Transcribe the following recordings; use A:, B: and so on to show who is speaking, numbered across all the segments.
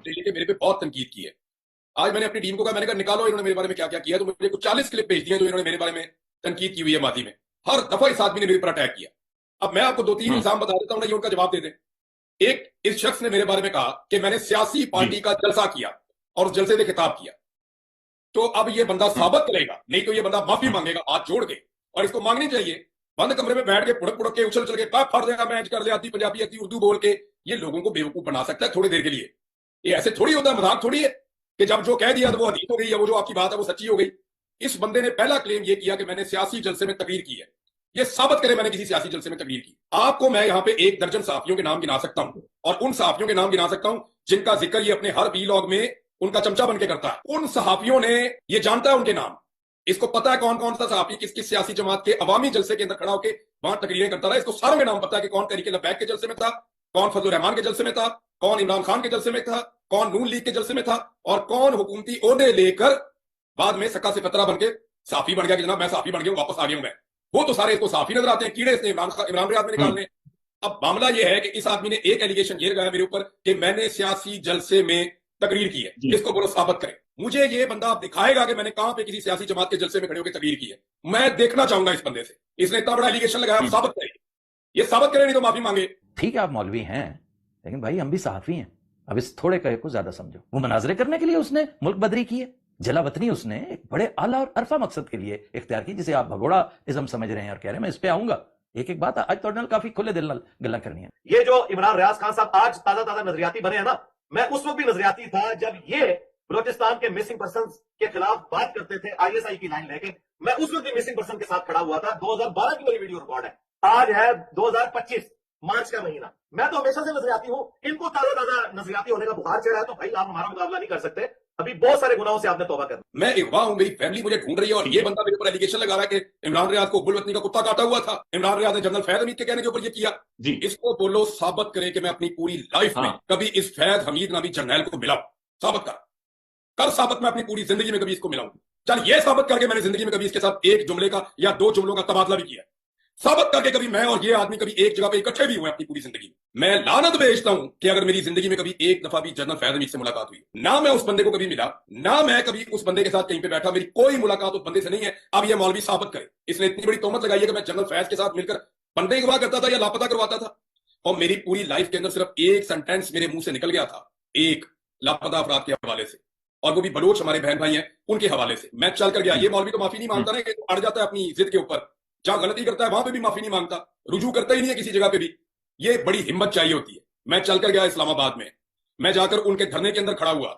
A: मुझे लेके मेरे पे बहुत तनकीद की है। आज मैंने अपनी टीम को कहा, मैंने कहा निकालो इन्होंने मेरे बारे में क्या क्या किया, तो मुझे कुछ 40 क्लिप भेज दिए जो इन्होंने मेरे बारे में तनकीद की हुई है माजी में। हर दफा इस आदमी ने मेरे पर अटैक किया। अब मैं आपको 2-3 इल्जाम बता देता हूं ना, ये उनका जवाब दे दें। एक, इस शख्स ने मेरे बारे में कहा कि मैंने सियासी पार्टी का जलसा किया और उस जलसे में खिताब किया। तो अब ये बंदा साबित करेगा, नहीं तो ये बंदा माफी मांगेगा हाथ जोड़ के, और इसको मांगनी चाहिए। बंद कमरे में बैठ के पुड़क पुड़क के उछल चल के कब फट देगा मैच कर ले, आती पंजाबी आती उर्दू बोल के ये लोगों को बेवकूफ बना सकता है थोड़ी देर के लिए। ये ऐसे थोड़ी होता है, मजाक थोड़ी है कि जब जो कह दिया तो वो हदीस हो गई, या वो जो आपकी बात है वो सच्ची हो गई। इस बंदे ने पहला क्लेम ये किया कि मैंने सियासी जलसे में तकरीर की है। ये साबित करे मैंने किसी सियासी जलसे में तकरीर की। आपको मैं यहाँ पे 1 दर्जन सहाफियों के नाम गिना सकता हूं, और उन सहाफियों के नाम गिना सकता हूं जिनका जिक्र ये अपने हर वीलॉग में उनका चमचा बन के करता है। उन सहाफियों ने, ये जानता है उनके नाम, इसको पता है कौन कौन सा सहाफी किस किस सियासी जमात के अवामी जलसे के अंदर खड़ा होकर वहां तकरीरें करता रहा। इसको सारों के नाम पता है कि कौन तहरीक लबैक के जलसे में था, कौन फजल रहमान के जलसे में था, कौन इमरान खान के जलसे में था, कौन नून लीग के जलसे में था, और कौन हुकूमती ओहदे लेकर बाद में सक्का से फतरा बन के साफी बन गया कि जनाब मैं साफी बन गया हूं, वापस आ गया हूं मैं। वो तो सारे इसको साफी नजर आते हैं, कीड़े इसने इमरान रियाज में निकालने। अब मामला यह है कि इस आदमी ने एक एलिगेशन ये लगाया मेरे ऊपर कि मैंने सियासी जलसे में तकरीर की है, इसको बोलो साबित करें। मुझे ये बंदा आप दिखाएगा कि मैंने कहां पे किसी सियासी जमात के जलसे में खड़े होकर तकरीर की है, मैं देखना चाहूंगा इस बंदे से। इसने इतना बड़ा एलिगेशन लगाया, आप साबित करें। ये साबित करें, नहीं तो माफी मांगे।
B: ठीक है आप मौलवी हैं, लेकिन भाई हम भी सहाफी हैं। अब इस थोड़े कहे को ज्यादा समझो। वो मनाजरे करने के लिए उसने मुल्क बदरी की है, जलावतनी उसने एक बड़े आला और अरफा मकसद के लिए इख्तियार की, जिसे आप भगोड़ा इज्म समझ रहे हैं और कह रहे हैं मैं इस पे आऊंगा। एक एक बात आज तो काफी खुले दिल गल्ला करनी है।
C: ये जो इमरान रियाज खान साहब आज ताजा ताजा नजरियाती बने हैं ना, मैं उस वक्त भी नजरियाती था जब ये बलोचिस्तान के मिसिंग पर्सन के खिलाफ बात करते थे आईएसआई की लाइन लेके। मैं उस वक्त भी मिसिंग पर्सन के साथ खड़ा हुआ था। 2012 की मेरी वीडियो रिकॉर्ड है। आज है 2025 मार्च का महीना। मैं तो हमेशा से नजरियाती हूं। इनको ताजा ताजा नजरियाती होने का बुखार चढ़ा है, तो भाई आप हमारा मुकाबला नहीं कर सकते। अभी बहुत सारे गुनाहों से आपने तौबा करना।
A: मैं अगवा हूं, मेरी फैमिली मुझे ढूंढ रही है, और ये बंदा मेरे ऊपर एलिगेशन लगा रहा है कि इमरान रियाज को गुलवतनी का कुत्ता काटा हुआ था। इमरान रियाज ने जनरल फैज हमीद के कहने के ऊपर ये किया जी। इसको बोलो साबित करे कि मैं अपनी पूरी लाइफ में कभी इस फैज हमीद नामी जर्नैल को मिला। साबित कर साबित मैं अपनी पूरी जिंदगी में कभी इसको मिला हूं। चल ये साबित करके मैंने जिंदगी में कभी इसके साथ एक जुमले का या 2 जुमलों का तबादला भी किया। साबित करके कभी मैं और ये आदमी कभी एक जगह पे इकट्ठे भी हुए अपनी पूरी जिंदगी में। मैं लानत भेजता हूं कि अगर मेरी जिंदगी में कभी एक दफा भी जनरल फैज हमीद से मुलाकात हुई, ना मैं उस बंदे को कभी मिला, ना मैं कभी उस बंदे के साथ कहीं पे बैठा, मेरी कोई मुलाकात उस बंदे से नहीं है। अब ये मौलवी साबित करे। इसने इतनी बड़ी तोहमत लगाई है कि मैं जनरल फैज के साथ मिलकर बंदे अगवा करता था या लापता करवाता था, और मेरी पूरी लाइफ के अंदर सिर्फ एक सेंटेंस मेरे मुंह से निकल गया था, एक लापता अफराद के हवाले से, और वो भी बलोच हमारे बहन भाई हैं उनके हवाले से। मैं चल कर गया। ये मौलवी तो माफी नहीं मांगता ना, कि अड़ जाता है अपनी जिद के ऊपर, जहां गलती करता है वहां पे भी माफी नहीं मांगता, रुजू करता ही नहीं है किसी जगह पे भी। ये बड़ी हिम्मत चाहिए होती है। मैं चल कर गया इस्लामाबाद में, मैं जाकर उनके धरने के अंदर खड़ा हुआ,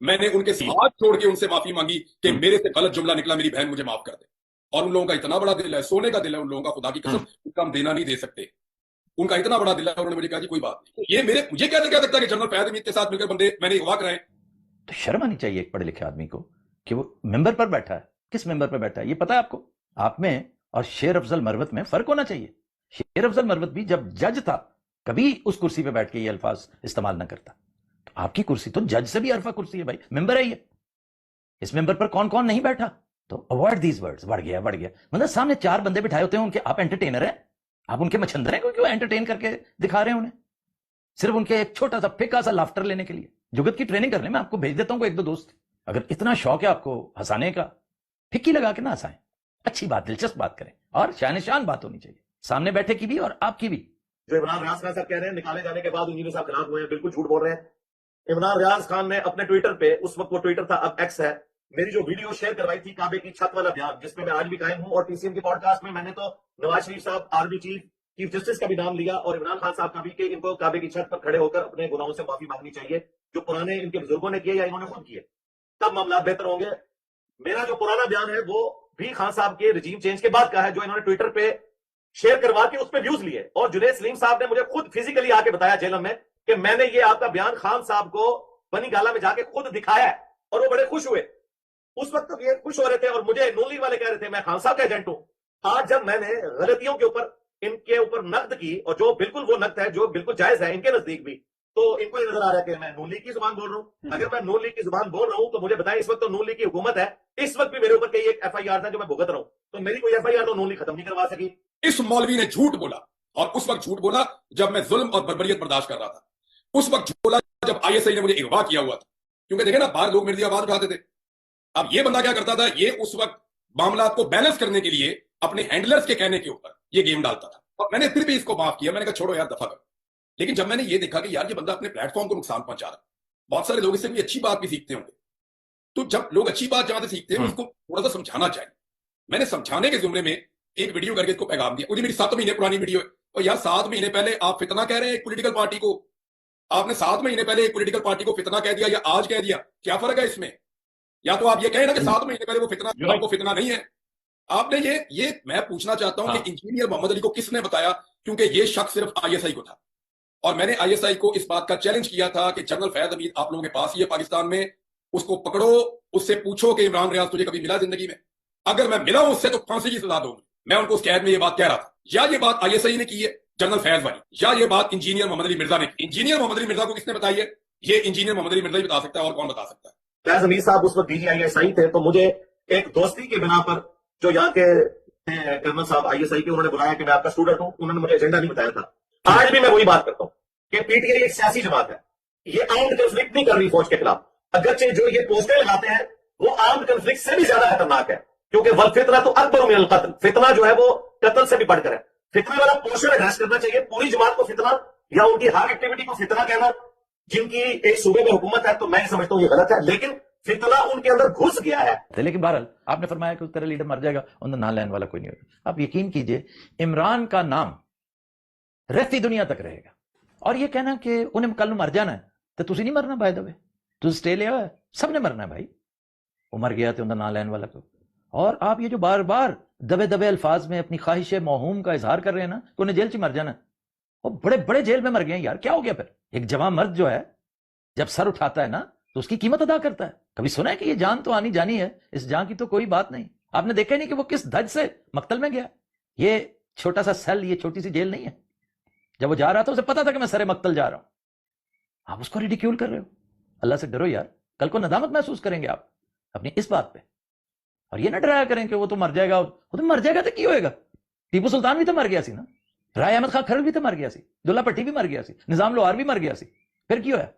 A: मैंने उनके हाथ छोड़ के उनसे माफी मांगी कि मेरे से गलत जुमला निकला, मेरी बहन मुझे माफ कर दे। और उन लोगों का इतना बड़ा दिल है, सोने का दिल है उन लोगों का, खुदा की कसम उनका हम देना नहीं दे सकते। उनका इतना बड़ा दिल है, उन्होंने मुझे कहा जी कोई बात नहीं। ये मेरे मुझे कैसे कह सकता है कि जनरल फैज हमीद के साथ मिलकर बंदे मैंने अगवा कराए।
B: तो शर्म आनी चाहिए एक पढ़े लिखे आदमी को कि वो मेंबर पर बैठा है। किस मेंबर पर बैठा है ये पता है आपको? आप में और शेर अफजल मरवत में फर्क होना चाहिए। शेर अफजल मरवत भी जब जज था कभी उस कुर्सी पे बैठ के ये अल्फाज इस्तेमाल ना करता। तो आपकी कुर्सी तो जज से भी अरफा कुर्सी है भाई, मेंबर है ये। इस मेंबर पर कौन कौन नहीं बैठा? तो अवॉइड दीज वर्ड्स। बढ़ गया मतलब सामने 4 बंदे बिठाए होते हैं उनके, आप एंटरटेनर हैं, आप उनके मछंदर हैं क्योंकि वो एंटरटेन करके दिखा रहे हैं उन्हें, सिर्फ उनके एक छोटा सा फिक्का सा लाफ्टर लेने के लिए। जुगत की ट्रेनिंग करने में आपको भेज देता हूं 1-2 दोस्त, अगर इतना शौक है आपको हंसाने का, फिक्की लगा के ना हंसाएं, अच्छी बात दिलचस्प बात करें, और शान बात होनी चाहिए सामने बैठे की भी और आपकी भी।
C: जो इमरान रियाज खान साहब कह रहे हैं निकाले जाने के बाद इंजीनियर साहब खिलाफ हुए हैं, बिल्कुल झूठ बोल रहे हैं। इमरान रियाज खान ने अपने ट्विटर पे, उस वक्त वो ट्विटर था अब एक्स है, मेरी जो वीडियो शेयर करवाई थी काबे की छत वाला बयान, जिसमें मैं आज भी कायम हूं, और टीसीएम की पॉडकास्ट में मैंने तो नवाज शरीफ साहब, आर्मी चीफ जस्टिस का भी नाम लिया, और इमरान खान साहब का भी, कि इनको काबे की छत पर खड़े होकर अपने गुनाहों से माफी मांगनी चाहिए जो पुराने इनके बुजुर्गों ने किए या इन्होंने खुद किए, तब मामला बेहतर होंगे। मेरा जो पुराना बयान है वो भी खान साहब के रजीम चेंज के बाद का है, जो इन्होंने ट्विटर पे शेयर करवा के उस पर व्यूज लिए, और जुनैद सलीम साहब ने मुझे खुद फिजिकली आके बताया जेल में कि मैंने ये आपका बयान खान साहब को बनी गाला में जाके खुद दिखाया है, और वो बड़े खुश हुए। उस वक्त तो ये खुश हो रहे थे, और मुझे नून लीग वाले कह रहे थे मैं खान साहब का एजेंट हूं। आज जब मैंने गलतियों के ऊपर इनके ऊपर नकद की, और जो बिल्कुल वो नकद है जो बिल्कुल जायज है इनके नजदीक भी, तो इनको ये नजर आ रहा है कि मैं नून लीग की जुबान बोल रहा हूं। अगर मैं नून लीग की जुबान बोल रहा हूं तो मुझे बताएं, इस वक्त तो नून लीग की हुकूमत है, इस वक्त भी मेरे ऊपर कई एक एफआईआर है जो मैं भुगत रहा हूं, तो मेरी कोई एफआईआर तो नून लीग खत्म नहीं करवा सकी।
A: इस मौलवी ने झूठ बोला, और उस वक्त झूठ बोला जब मैं जुल्म और बर्बरियत बर्दाश्त कर रहा था। उस वक्त झूठ बोला जब ISI ने मुझे अगवा किया हुआ था, क्योंकि देखे ना बाहर लोग मेरी आवाज उठाते थे। अब ये बंदा क्या करता था, ये उस वक्त मामला को बैलेंस करने के लिए अपने हैंडलर्स के कहने के ऊपर ये गेम डालता था, और मैंने फिर भी इसको माफ किया। मैंने कहा छोड़ो यार, दफा कर। लेकिन जब मैंने ये देखा कि यार ये बंदा अपने प्लेटफॉर्म को नुकसान पहुंचा रहा है, बहुत सारे लोग इससे कोई अच्छी बात भी सीखते होंगे, तो जब लोग अच्छी बात जहां से सीखते हैं उसको थोड़ा सा समझाना चाहिए। मैंने समझाने के जुमरे में एक वीडियो करके इसको पैगाम दिया। मुझे मेरी 7 महीने पुरानी वीडियो है, और यार 7 महीने पहले आप फितना कह रहे हैं एक पॉलिटिकल पार्टी को, आपने 7 महीने पहले एक पॉलिटिकल पार्टी को फितना कह दिया या आज कह दिया, क्या फर्क है इसमें? या तो आप ये कहें ना कि 7 महीने पहले वो फितना, आपको फितना नहीं है। आपने ये मैं पूछना चाहता हूं कि इंजीनियर मोहम्मद अली को किसने बताया, क्योंकि ये शक सिर्फ ISI को था, और मैंने ISI को इस बात का चैलेंज किया था कि जनरल फैज हमीद आप लोगों के पास ही है पाकिस्तान में, उसको पकड़ो, उससे पूछो कि इमरान रियाज तुझे कभी मिला जिंदगी में? अगर मैं मिला हूं उससे तो फांसी की सजा दूंगा। मैं उनको उस कैद में ये बात कह रहा था। या ये बात ISI ने की है जनरल फैज वाली, या ये बात इंजीनियर मोहम्मद अली मिर्जा ने की। इंजीनियर मोहम्मद अली मिर्जा को किसने बताई है? ये इंजीनियर मोहम्मद अली मिर्जा ही बता सकता है, और कौन बता सकता है?
C: फैज हमीद साहब उस वक्त DGISI थे, तो मुझे एक दोस्ती के बिना पर जो यहाँ के कर्नल साहब ISI के, उन्होंने बुलाया कि मैं आपका स्टूडेंट हूं, उन्होंने मुझे एजेंडा नहीं बताया था। आज भी मैं वही बात करता हूं कि PTI एक सियासी जमात है, ये आर्म्ड कंफ्लिक्ट नहीं कर रही फौज के खिलाफ। अगरचे जो ये पोस्टर लगाते हैं वो आर्म्ड कंफ्लिक्ट से भी ज्यादा खतरनाक है, क्योंकि वल फितना तो अकबर मिनल कत्ल, फितना जो है वो कत्ल से भी बढ़कर है। फितना वाला पोस्टर एड्रेस करना चाहिए, पूरी जमात को फितना या उनकी हर एक्टिविटी को फितना कहना, जिनकी एक सूबे में हुकूमत है, तो मैं समझता हूं ये गलत है, लेकिन फितना उनके अंदर घुस गया है।
B: लेकिन बहरहाल आपने फरमाया कि तेरा लीडर मर जाएगा, उनका नाम लेने वाला कोई नहीं होगा। आप यकीन कीजिए इमरान का नाम रहती दुनिया तक रहेगा। और ये कहना कि उन्हें कल मर जाना है, तो तुसी नहीं मरना, बाय द वे तुझ स्टे लिया है, सबने मरना है भाई। वो मर गया तो उनका नाम लेने वाला को। और आप ये जो बार बार दबे दबे अल्फाज में अपनी ख्वाहिश मौहूम का इजहार कर रहे हैं ना कि उन्हें जेल से मर जाना, वो बड़े बड़े जेल में मर गए हैं यार, क्या हो गया फिर? एक जवान मर्द जो है जब सर उठाता है ना तो उसकी कीमत अदा करता है। कभी सुना है कि ये जान तो आनी जानी है, इस जान की तो कोई बात नहीं। आपने देखा ही नहीं कि वो किस धज से मक्तल में गया। ये छोटा सा सेल, ये छोटी सी जेल नहीं है। जब वो जा रहा था उसे पता था कि मैं सरे मक्तल जा रहा हूं। आप उसको रिडिक्यूल कर रहे हो। अल्लाह से डरो यार, कल को नदामत महसूस करेंगे आप अपनी इस बात पे। और ये ना डराया करें कि वो तो मर जाएगा। वो तो मर जाएगा तो क्यों होएगा? टीपू सुल्तान भी तो मर गया सी ना, राय अहमद खान खरल भी तो मर गया सी, दुल्ला भट्टी भी मर गया सी, निजाम लोहार भी मर गया सी। फिर क्यों है?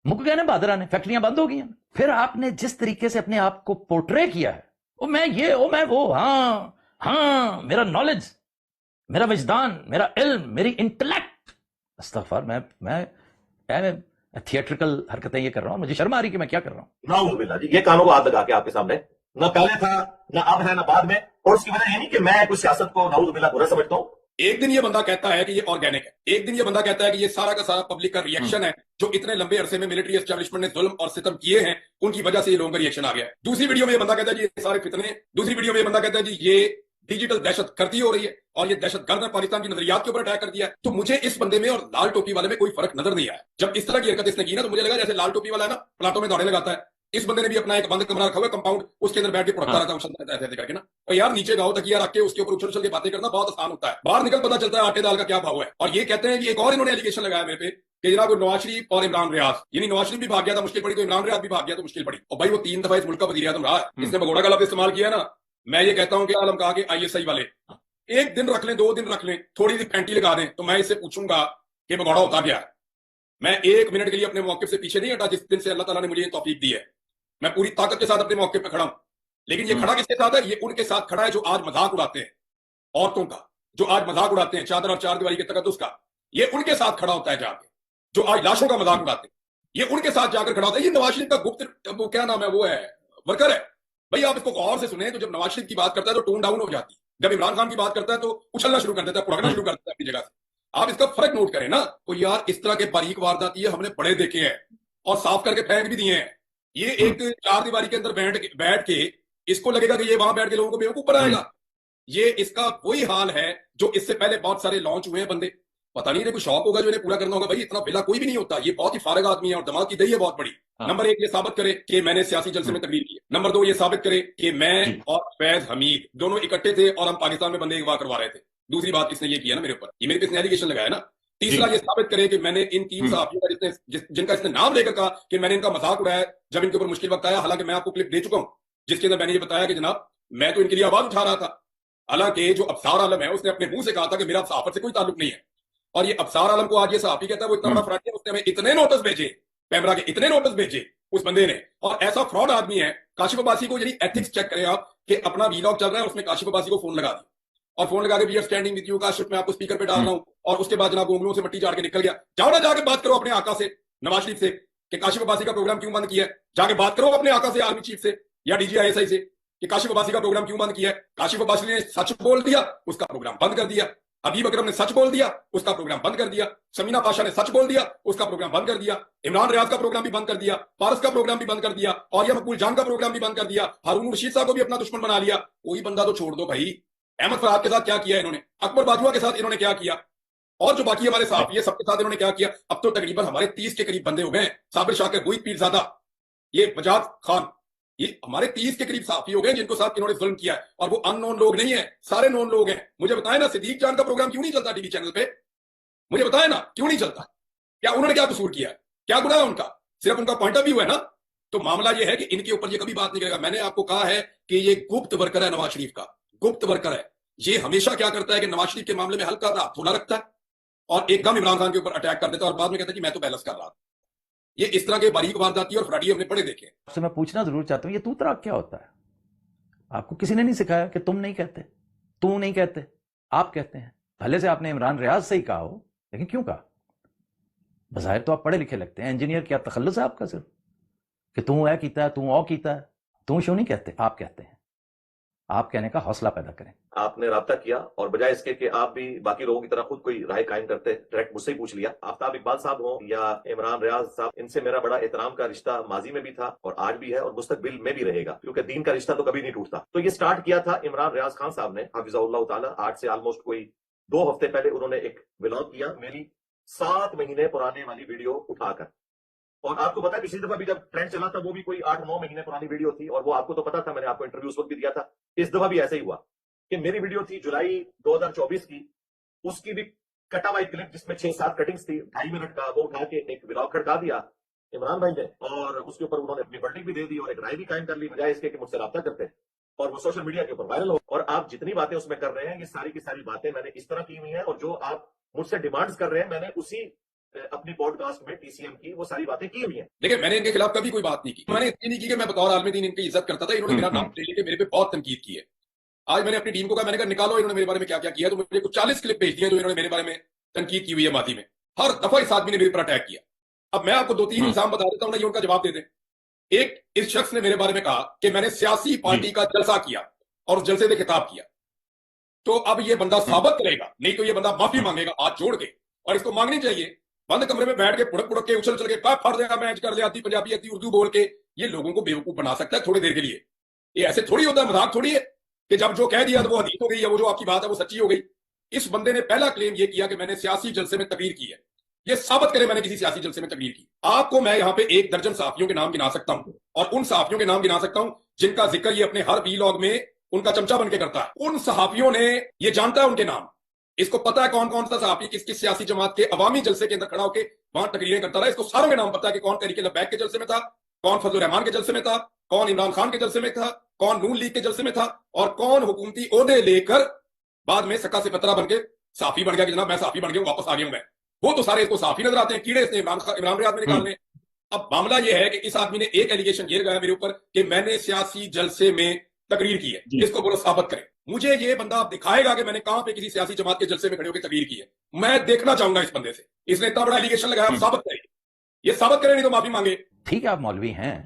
B: मुक गए ना बहादुरा ने, फैक्ट्रियां बंद हो गई हैं। फिर आपने जिस तरीके से अपने आप को पोर्ट्रे किया है, ओ मैं ये, ओ मैं वो, हाँ मेरा नॉलेज, मेरा विजदान, मेरा इल्म, मेरी इंटेलेक्ट। अस्तगफर, मैं थिएट्रिकल हरकतें ये कर रहा हूं, मुझे शर्म आ रही कि मैं क्या कर रहा हूं।
C: नाउजुबिल्लाह जी, ये कानों को हाथ लगा के आपके सामने, ना पहले था ना अब है ना बाद में। और उसकी वजह ये नहीं कि मैं कुछ सियासत को नाउजुबिल्लाह बुरा समझता हूं।
A: एक दिन ये बंदा कहता है कि ये ऑर्गेनिक है, एक दिन ये बंदा कहता है कि ये सारा का सारा पब्लिक का रिएक्शन है, जो इतने लंबे अरसे में मिलिट्री एस्टैब्लिशमेंट ने जुल्म और सितम किए हैं, उनकी वजह से ये लोगों का रिएक्शन आ गया है। दूसरी वीडियो में ये बंदा कहता है जी ये सारे फितने, दूसरी वीडियो में ये बंदा कहता है जी ये डिजिटल दहशत गर्दी हो रही है, और ये दहशत गर्द ने पाकिस्तान की नजरियात के ऊपर अटैक कर दिया है। तो मुझे इस बंदे में और लाल टोपी वाले में कोई फर्क नजर नहीं आया। जब इस तरह की हरकत इसने की ना, तो मुझे लगा जैसे लाल टोपी वाला है ना प्लाटो में दौड़े लगाता है, इस बंदे ने भी अपना एक बंद कमरा रखा हुआ कंपाउंड, उसके अंदर बैठ के पढ़ता रहता है ऐसे करके ना। और यार नीचे गाओ तकिया रख के उसके ऊपर उछल उछल के बातें करना बहुत आसान होता है, बाहर निकल पता चलता है आटे दाल का क्या भाव है। और ये कहते हैं कि एक और इन्होंने एलिगेशन लगाया मेरे पे कि जनाब नवाज शरीफ और इमरान रियाज, यानी नवाज शरीफ भी भाग गया था मुश्किल पड़ी, तो इमरान रियाज भी भाग गया तो मुश्किल पड़ी। और भाई वो 3 दफा इस मुल्क का वजीर आज़म रहा है, इसने भगोड़ा का लफ्ज इस्तेमाल किया ना। मैं ये कहता हूं कि आलम कहा कि ISI वाले एक दिन रख लें, 2 दिन रख लें, थोड़ी सी फैंटी लगा दें, तो मैं इससे पूछूंगा कि भगोड़ा होता क्या है। मैं 1 मिनट के लिए अपने मौके से पीछे नहीं हटा जिस दिन से अल्लाह ताला ने मुझे ये तौफीक दी है। मैं पूरी ताकत के साथ अपने मौके पे खड़ा हूं। लेकिन ये खड़ा किसके साथ है? ये उनके साथ खड़ा है जो आज मजाक उड़ाते हैं औरतों का, जो आज मजाक उड़ाते हैं चादर और चार दीवारी के तकद्दुस का। ये उनके साथ खड़ा होता है जाके, जो आज लाशों का मजाक उड़ाते हैं। ये उनके साथ जाकर खड़ा होता है। ये नवाज शरीफ का गुप्त, वो क्या नाम है, वो है वर्कर है भाई। आप इसको गौर से सुने तो जब नवाज शरीफ की बात करता है तो टोन डाउन हो जाती है, जब इमरान खान की बात करता है तो उछलना शुरू कर देता है, पुड़कना शुरू कर देता है अपनी जगह से। आप इसका फर्क नोट करें ना, तो यार इस तरह के बारीक वारदात ये हमने बड़े देखे हैं और साफ करके फेंक भी दिए हैं। ये एक 4 दीवारी के अंदर बैठ के इसको लगेगा कि ये वहां बैठ के लोगों को बेवकूफ बनाएगा। ये इसका वही हाल है जो इससे पहले बहुत सारे लॉन्च हुए हैं बंदे, पता नहीं कोई शौक होगा जो इन्हें पूरा करना होगा। भाई इतना बिला कोई भी नहीं होता, ये बहुत ही फारग आदमी है और दिमाग की दही है बहुत बड़ी। नंबर 1 ये साबित करे कि मैंने सियासी जलसे में तकरीर की। नंबर 2 ये साबित करे कि मैं और फैज हमीद दोनों इकट्ठे थे और हम पाकिस्तान में बंदे अगवा करवा रहे थे। दूसरी बात इसने ये किया ना मेरे ऊपर, ये मेरे पे इसने एलिगेशन लगाया ना। तीसरा ये साबित करे कि मैंने इन 3 सहाफियों का जिनका इसने नाम लेकर कहा कि मैंने इनका मजाक उड़ाया जब इनके ऊपर मुश्किल वक्त आया। हालांकि मैं आपको क्लिप दे चुका हूं जिसके अंदर मैंने ये बताया कि जनाब मैं तो इनके लिए आवाज उठा रहा था। हालांकि जो अफसार आलम है उसने अपने मुंह से कहा था कि मेरा सहाफत से कोई ताल्लुक नहीं है। और ये अबसार आलम को आज ये सहाफी कहता है वो इतना बड़ा फ्रॉड है, उसने हमें इतने नोटिस भेजे, पैमरा के इतने नोटिस भेजे उस बंदे ने, और ऐसा फ्रॉड आदमी है। काशिफ अब्बासी को, यानी एथिक्स चेक करें आप कि अपना वीलॉग चल रहा है, उसने काशिफ अब्बासी को फोन लगा दिया और फोन लगा के we are standing with you Kashif, मैं आपको स्पीकर पे डाल रहा हूं, और उसके बाद जनाब उंगलियों से मट्टी झाड़ के निकल गया। जाओ ना जाके बात करो अपने आका से, नवाज शरीफ से, कि काशिफ अब्बासी का प्रोग्राम क्यों बंद किया है। जाके बात करो अपने आका से, आर्मी चीफ से या डीजी आईएसआई से, कि काशिफ अब्बासी का प्रोग्राम क्यों बंद किया है। काशिफ अब्बासी ने सच बोल दिया, उसका प्रोग्राम बंद कर दिया। हबीब अकरम ने सच बोल दिया, उसका प्रोग्राम बंद कर दिया। समीना पाशा ने सच बोल दिया, उसका प्रोग्राम बंद कर दिया। इमरान रियाज का प्रोग्राम भी बंद कर दिया, पारस का प्रोग्राम भी बंद कर दिया, और या मकबूल जान का प्रोग्राम भी बंद कर दिया। हारून रशीद साहब को भी अपना दुश्मन बना लिया। कोई बंदा तो छोड़ दो भाई। अहमद फराद के साथ क्या किया इन्होंने, अकबर बाजुआ के साथ इन्होंने क्या किया, और जो बाकी हमारे साहब ये सबके साथ इन्होंने क्या किया। अब तो तकरीबन हमारे 30 के करीब बंदे हो गए। साबिर शाकिर, गुईद पीरजादा, ये वजाद खान, ये हमारे 30 के करीब साफी हो गए जिनको साथ इन्होंने जुल्म किया है, और वो अननोन लोग नहीं है, सारे नोन लोग हैं। मुझे बताएं ना, सिद्दीक जान का प्रोग्राम क्यों नहीं चलता टीवी चैनल पे, मुझे बताएं ना क्यों नहीं चलता। क्या उन्होंने क्या कसूर किया है, क्या गुनाह है उनका, सिर्फ उनका पॉइंट ऑफ व्यू है ना। तो मामला ये है कि इनके ऊपर ये कभी बात नहीं करेगा। मैंने आपको कहा है कि ये गुप्त वर्कर है नवाज शरीफ का, गुप्त वर्कर है। ये हमेशा क्या करता है कि नवाज शरीफ के मामले में हल्का हाथ थोड़ा रखता है और एकदम इमरान खान के ऊपर अटैक कर देता है, और बाद में कहता है कि मैं तो बैलेंस कर रहा था। ये इस तरह के बारीक वारदाती और फ्राडी हमने बड़े देखे।
B: आपसे मैं पूछना जरूर चाहता हूं, ये तू तराक क्या होता है? आपको किसी ने नहीं सिखाया कि तुम नहीं कहते, तू नहीं कहते, आप कहते हैं। भले से आपने इमरान रियाज से ही कहा हो, लेकिन क्यों कहा? बज़ाहिर तो आप पढ़े लिखे लगते हैं, इंजीनियर, क्या तखल्लुस है आपका सिर्फ कि तू है कीता है, तू औ कीता है? तू क्यों नहीं कहते, आप कहते हैं। आप कहने का हौसला पैदा करें।
C: आपने राब्ता किया, और बजाय इसके कि आप भी बाकी लोगों की तरह खुद कोई राय कायम करते, डायरेक्ट मुझसे ही पूछ लिया। आफ्ताब इकबाल साहब हो या इमरान रियाज साहब, इनसे मेरा बड़ा एहतराम का रिश्ता माजी में भी था और आज भी है और मुस्तकबिल में भी रहेगा, क्योंकि दीन का रिश्ता तो कभी नहीं टूटता। तो ये स्टार्ट किया था इमरान रियाज खान साहब ने, हाफिज़हुल्लाह ताला। आज से ऑलमोस्ट कोई 2 हफ्ते पहले उन्होंने एक व्लॉग किया, मेरी 7 महीने पुराने वाली वीडियो उठाकर। और आपको पता है पिछली दफा भी जब ट्रेंड चला था वो भी कोई 8-9 महीने पुरानी वीडियो थी, और वो आपको तो पता था, मैंने आपको इंटरव्यू उस वक्त भी दिया था। इस दफा भी ऐसे ही हुआ कि मेरी वीडियो थी जुलाई 2024 की, उसकी भी कटा हुआ क्लिप जिसमें 6-7 कटिंग्स थी, 2.5 मिनट का, वो उठा के एक व्लॉग खड़का दिया इमरान भाई ने, और उसके ऊपर उन्होंने अपनी वर्डिंग भी दे दी और एक राय भी कायम कर ली, बजाय इसके कि मुझसे राब्ता करते, और वो सोशल मीडिया के ऊपर वायरल हो। और आप जितनी बातें उसमें कर रहे हैं, ये सारी की सारी बातें मैंने इस तरह की हुई हैं, और जो आप मुझसे डिमांड्स कर रहे हैं मैंने उसी अपनी पॉडकास्ट में टीसीएम की वो सारी बातें की हुई हैं।
A: लेकिन मैंने इनके खिलाफ कभी कोई बात नहीं की। मैंने इतनी नहीं की कि मैं बतौर आलमी दीन इनकी इज्जत करता था। इन्होंने मेरा नाम ले लेके मेरे पे बहुत तनकीद की है। आज मैंने अपनी टीम को कहा, मैंने कहा निकालो इन्होंने मेरे बारे में क्या क्या किया। तो मुझे कुछ 40 क्लिप भेज दिए जो इन्होंने मेरे बारे में तनकीद की हुई है मादी में। हर दफा इस आदमी ने मेरे पर अटैक किया। अब मैं आपको 2-3 इल्जाम बता देता हूं ना, ये उनका जवाब दे दें। एक, इस शख्स ने मेरे बारे में कहा कि मैंने सियासी पार्टी का जलसा किया और उस जलसे में खिताब किया। तो अब ये बंदा साबित करेगा, नहीं तो ये बंदा माफी मांगेगा हाथ जोड़ के, और इसको मांगनी चाहिए। बंद कमरे में बैठ के पुड़क पुड़क के उछल चल के का फट देगा मैच कर ले, आती पंजाबी आती उर्दू बोल के ये लोगों को बेवकूफ बना सकता है थोड़ी देर के लिए। ये ऐसे थोड़ी होता है, मजाक थोड़ी है कि जब जो कह दिया तो वो हदीस हो गई है, वो जो आपकी बात है वो सच्ची हो गई। इस बंदे ने पहला क्लेम ये किया कि मैंने सियासी जलसे में तकरीर की है। ये साबित करे मैंने किसी सियासी जलसे में तकरीर की। आपको मैं यहाँ पे 1 दर्जन सहाफियों के नाम गिना सकता हूं, और उन सहाफियों के नाम गिना सकता हूं जिनका जिक्र ये अपने हर वीलॉग में उनका चमचा बन के करता है। उन सहाफियों ने, ये जानता है उनके नाम, इसको पता है कौन कौन सा सहाफी किस किस सियासी जमात के अवामी जलसे के अंदर खड़ा होकर वहां तकरीरें करता रहा। इसको सारों के नाम पता है कि कौन तहरीक लब्बैक के जलसे में था, कौन फजल रहमान के जलसे में था, कौन इमरान खान के जलसे में था, कौन नून लीग के जलसे में था, और कौन हुकूमती ओहदे लेकर बाद में सक्का से पतरा बन के साफी बन गया कि जनाब मैं साफी बन गया, वापस आ गया हूं मैं। वो तो सारे इसको साफी नजर आते हैं, कीड़े इसने इमरान रियाज में निकालने। अब मामला यह है कि इस आदमी ने एक एलिगेशन ये लगाया मेरे ऊपर कि मैंने सियासी जलसे में तकरीर की है, इसको बोलो साबित करें। मुझे ये बंदा दिखाएगा कि मैंने कहां पे किसी सियासी जमात के जलसे में खड़े होकर तकरीर की है। मैं देखना चाहूंगा इस बंदे से, इसने इतना बड़ा एलिगेशन लगाया, साबित करें। ये साबित करें, नहीं तो माफी मांगे।
B: ठीक है आप मौलवी हैं,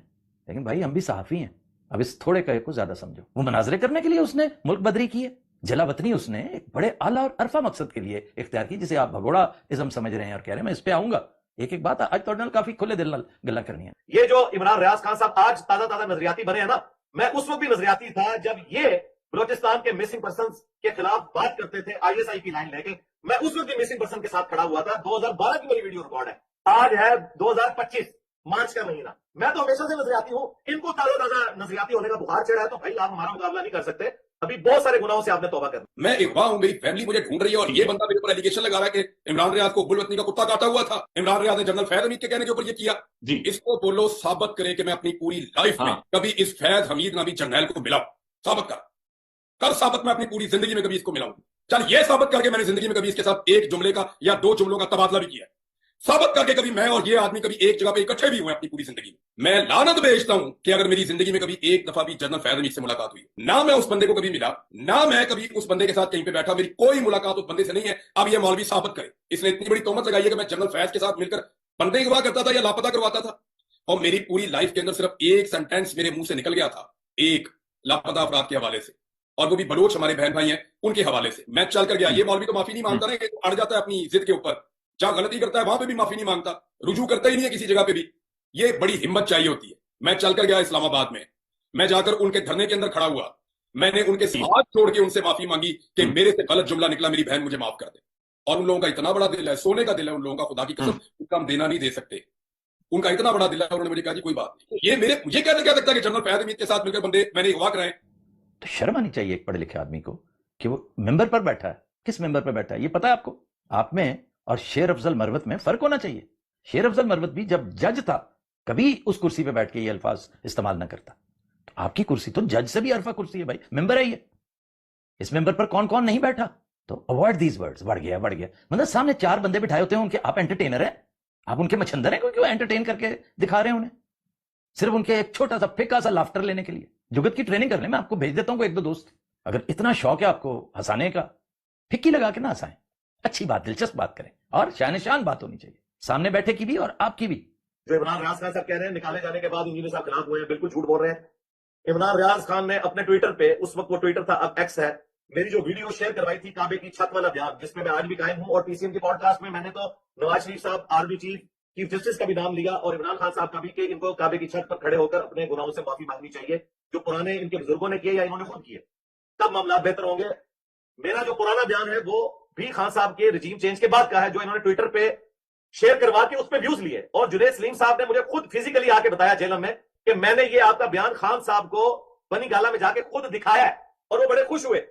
B: लेकिन भाई हम भी सहाफी हैं। अब इस थोड़े कहे को ज्यादा समझो। वो मनाजरे करने के लिए उसने मुल्क बदरी की है, जलावतनी उसने एक बड़े आला और अरफा मकसद के लिए इख्तियार की, जिसे आप भगोड़ा इज्म समझ रहे हैं और कह रहे हैं मैं इस पे आऊंगा। एक एक बात आज तो काफी खुले दिल गल्ला करनी है।
C: ये जो इमरान रियाज खान साहब आज ताजा नजरियाती बने हैं ना, मैं उस वक्त भी नजरियाती था जब ये बलोचिस्तान के मिसिंग पर्सन के खिलाफ बात करते थे आईएसआई की लाइन लेके। मैं उस वक्त भी मिसिंग पर्सन के साथ खड़ा हुआ था। 2012 की मेरी वीडियो रिकॉर्ड है। आज है 2025 मार्च का महीना। मैं तो हमेशा से नजरियाती हूं। इनको ताजा नजरियाती होने का बुखार चढ़ा है तो भाई आप हमारा मुकाबला नहीं कर सकते। अभी बहुत सारे गुनाहों से आपने तौबा करना।
A: मैं अगवा हूं, मेरी फैमिली मुझे ढूंढ रही है, और ये बंदा मेरे ऊपर एलिगेशन लगा रहा है कि इमरान रियाज को बुलवतनी का कुत्ता काटा हुआ था। इमरान रियाज ने जनरल फैज हमीद के कहने के ऊपर ये किया। इसको बोलो साबित करे कि मैं अपनी पूरी लाइफ में कभी इस फैज हमीद नामी जर्नैल को मिला हूं। साबित कर साबित मैं अपनी पूरी जिंदगी में कभी इसको मिला हूं। चल ये साबित करके मैंने जिंदगी में कभी इसके साथ एक जुमले का या दो जुमलों का तबादला भी किया है। साबित करके कभी मैं और ये आदमी कभी एक जगह पे इकट्ठे भी हुए अपनी पूरी जिंदगी में। मैं लानत भेजता हूं कि अगर मेरी जिंदगी में कभी एक दफा भी जनरल फैज हमीद से मुलाकात हुई, ना मैं उस बंदे को कभी मिला, ना मैं कभी उस बंदे के साथ कहीं पे बैठा, मेरी कोई मुलाकात उस बंदे से नहीं है। अब ये मौलवी साबित करे। इसने इतनी बड़ी तोहमत लगाई है कि मैं जनरल फैज के साथ मिलकर बंदे गवाह करता था या लापता करवाता था, और मेरी पूरी लाइफ के अंदर सिर्फ एक सेंटेंस मेरे मुंह से निकल गया था, एक लापता अफराद के हवाले से, और वो भी बलोच हमारे बहन भाई हैं उनके हवाले से। मैं चल कर गया। ये मौलवी तो माफी नहीं मांगता ना, कि अड़ जाता है अपनी जिद के ऊपर, जहां गलती करता है वहां पे भी माफी नहीं मांगता, रुजू करता ही नहीं है किसी जगह पे भी। ये बड़ी हिम्मत चाहिए होती है। मैं चल कर गया इस्लामाबाद में, मैं जाकर उनके धरने के अंदर खड़ा हुआ, मैंने उनके हाथ छोड़ के उनसे माफी मांगी कि मेरे से गलत जुमला निकला, मेरी बहन मुझे माफ कर दे। और उन लोगों का इतना बड़ा दिल है, सोने का दिल है उन लोगों का, खुदा की कसम, उनका हम देना नहीं दे सकते। उनका इतना बड़ा दिल है, उन्होंने मुझे कहा जी कोई बात नहीं। ये मुझे कैसे कह सकता है कि जनरल फैज हमीद के साथ मिलकर बंदे मैंने अगवा कराए।
B: तो शर्म आनी चाहिए एक पढ़े लिखे आदमी को कि वो मेंबर पर बैठा है। किस मेंबर पर बैठा है ये पता है आपको? आप में और शेर अफजल मरवत में फर्क होना चाहिए। शेर अफजल मरवत भी जब जज था कभी उस कुर्सी पे बैठ के ये अल्फाज इस्तेमाल ना करता। तो आपकी कुर्सी तो जज से भी अरफा कुर्सी है भाई, मेंबर है ये। इस मेंबर पर कौन कौन नहीं बैठा? तो अवॉइड दीज वर्ड्स। बढ़ गया मतलब सामने चार बंदे बिठाए होते हैं उनके, आप एंटरटेनर हैं, आप उनके मछंदर हैं क्योंकि वो एंटरटेन करके दिखा रहे हैं उन्हें, सिर्फ उनके एक छोटा सा फिक्का सा लाफ्टर लेने के लिए। जुगत की ट्रेनिंग करने में आपको भेज देता हूं एक दो दोस्त, अगर इतना शौक है आपको हंसाने का, फिक्की लगा के ना हंसाएं, अच्छी बात, दिलचस्प बात करें, और शान बात होनी चाहिए, सामने बैठे की भी और आपकी भी।
C: जो इमरान रियाज खान साहब कह रहे हैं निकाले जाने के बाद इंजीनियर साहब खिलाफ हुए हैं, बिल्कुल झूठ बोल रहे हैं। इमरान रियाज खान ने अपने ट्विटर पे, उस वक्त वो ट्विटर था, अब एक्स है, मेरी जो वीडियो शेयर करवाई थी काबे की छत वाला बयान, जिसमें मैं आज भी कायम हूं, और टीसीएन के पॉडकास्ट में मैंने तो नवाज शरीफ साहब, आर्मी चीफ जस्टिस का भी नाम लिया, और इमरान खान साहब का भी, कि इनको काबे की छत पर खड़े होकर अपने गुनाहों से माफी मांगनी चाहिए, जो पुराने इनके बुजुर्गों ने किए या इन्होंने खुद किए, तब मामला बेहतर होंगे। मेरा जो पुराना बयान है वो भी खान साहब के रिजीम चेंज के बाद का है, जो इन्होंने ट्विटर पे शेयर करवा के उस पर व्यूज लिए, और जुनैद सलीम साहब ने मुझे खुद फिजिकली आके बताया जेल में कि मैंने ये आपका बयान खान साहब को बनी गाला में जाके खुद दिखाया है, और वो बड़े खुश हुए।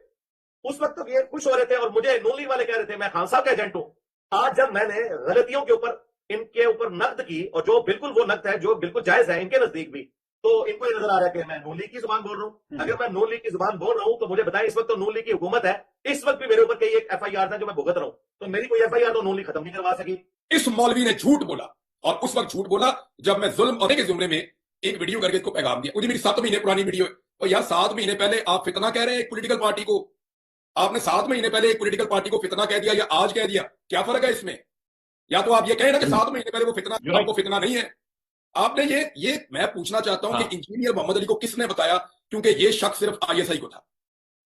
C: उस वक्त तो ये खुश हो रहे थे, और मुझे नून लीग वाले कह रहे थे मैं खान साहब का एजेंट हूं। आज जब मैंने गलतियों के ऊपर, इनके ऊपर नकद की, और जो बिल्कुल वो नकद है जो बिल्कुल जायज है इनके नजदीक भी, तो इनको ये नजर आ रहा है कि मैं नून लीग की जुबान बोल रहा हूं। अगर मैं नून लीग की जुबान बोल रहा हूं तो मुझे बताएं, इस वक्त तो नून लीग की हुकूमत है, इस वक्त भी मेरे ऊपर कई एक एफआईआर था जो मैं भुगत रहा हूं, तो मेरी कोई एफआईआर तो नून लीग खत्म नहीं करवा सकी।
A: इस मौलवी ने झूठ बोला, और उस वक्त झूठ बोला जब मैं जुल्म और के जुमरे में एक वीडियो करके इसको पैगाम दिया। मुझे मेरी 7 महीने पुरानी वीडियो है, और यार 7 महीने पहले आप फितना कह रहे हैं एक पॉलिटिकल पार्टी को, आपने 7 महीने पहले एक पॉलिटिकल पार्टी को फितना कह दिया या आज कह दिया, क्या फर्क है इसमें? या तो आप ये कहें ना कि 7 महीने पहले वो फितना, आपको फितना नहीं है। आपने ये मैं पूछना चाहता हूं कि इंजीनियर मोहम्मद अली को किसने बताया, क्योंकि ये शक सिर्फ आईएसआई को था,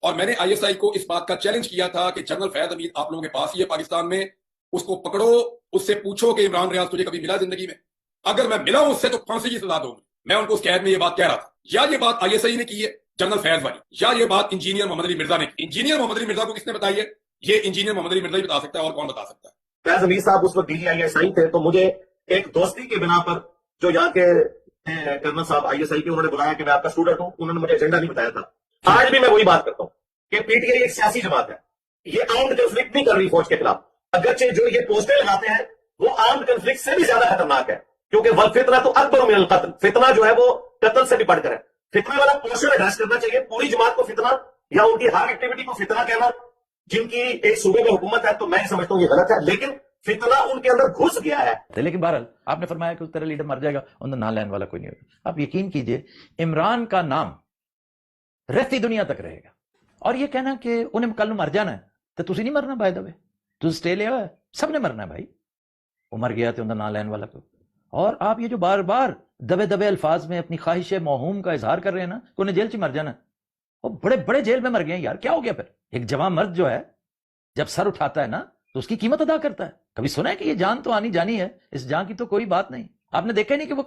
A: और मैंने आईएसआई को इस बात का चैलेंज किया था कि जनरल फैज हमीद आप लोगों के पास ही है पाकिस्तान में, उसको पकड़ो, उससे पूछो कि इमरान रियाज तुझे कभी मिला जिंदगी में? अगर मैं मिला हूं उससे तो फांसी की सजा दूंगा। मैं उनको उस कैद में ये बात कह रहा था। या ये बात आईएसआई ने की है जनरल फैज वाली, या ये बात इंजीनियर मोहम्मद अली मिर्जा ने की। इंजीनियर मोहम्मद अली मिर्जा को किसने बताई है? ये इंजीनियर मोहम्मद अली मिर्जा ही बता सकता है, और कौन बता सकता है?
C: फैज हमीद साहब उस वक्त DGISI थे, तो मुझे एक दोस्ती के बिना पर, जो यहाँ के कर्नल साहब ISI के, उन्होंने बुलाया कि मैं आपका स्टूडेंट हूं, उन्होंने मुझे एजेंडा नहीं बताया था। आज भी मैं वही बात करता हूं कि पीटीआई एक सियासी जमात है, ये आर्म्ड कंफ्लिक्ट नहीं कर रही फौज के खिलाफ, अगरचे जो ये पोस्टें लगाते हैं वो आर्म्ड कंफ्लिक्ट से भी ज्यादा खतरनाक है, क्योंकि वल फितना तो अकबर मिनल कत्ल, फितना जो है वो कत्ल से भी बढ़कर है। फितना वाला पोर्शन एड्रेस करना चाहिए, पूरी जमात को फितना या उनकी हर एक्टिविटी को फितना कहना, जिनकी एक सूबे में हुकूमत है, तो मैं समझता हूं ये गलत है, लेकिन फितना उनके अंदर घुस गया है।
B: लेकिन बहरहाल आपने फरमाया कि तेरा लीडर मर जाएगा, उनका नाम लेने वाला कोई नहीं होगा। आप यकीन कीजिए इमरान का नाम रहती दुनिया तक रहेगा, और ये कहना कि उन्हें कल मर जाना है, तो तुसी नहीं मरना, बाय द वे तुझे स्टे लिया है, सबने मरना है भाई, वो मर गया तो उनका नाम लेने वाला कोई। और आप ये जो बार बार दबे दबे अल्फाज में अपनी ख्वाहिश मौहूम का इजहार कर रहे हैं ना कि उन्हें जेल से मर जाना, वो बड़े बड़े जेल में मर गए यार, क्या हो गया फिर? एक जवान मर्द जो है जब सर उठाता है ना तो उसकी कीमत अदा करता है। कभी सुना है कि ये जान तो आनी जानी है, इस जान की तो कोई बात नहीं। आपने देखा ही नहीं कि वो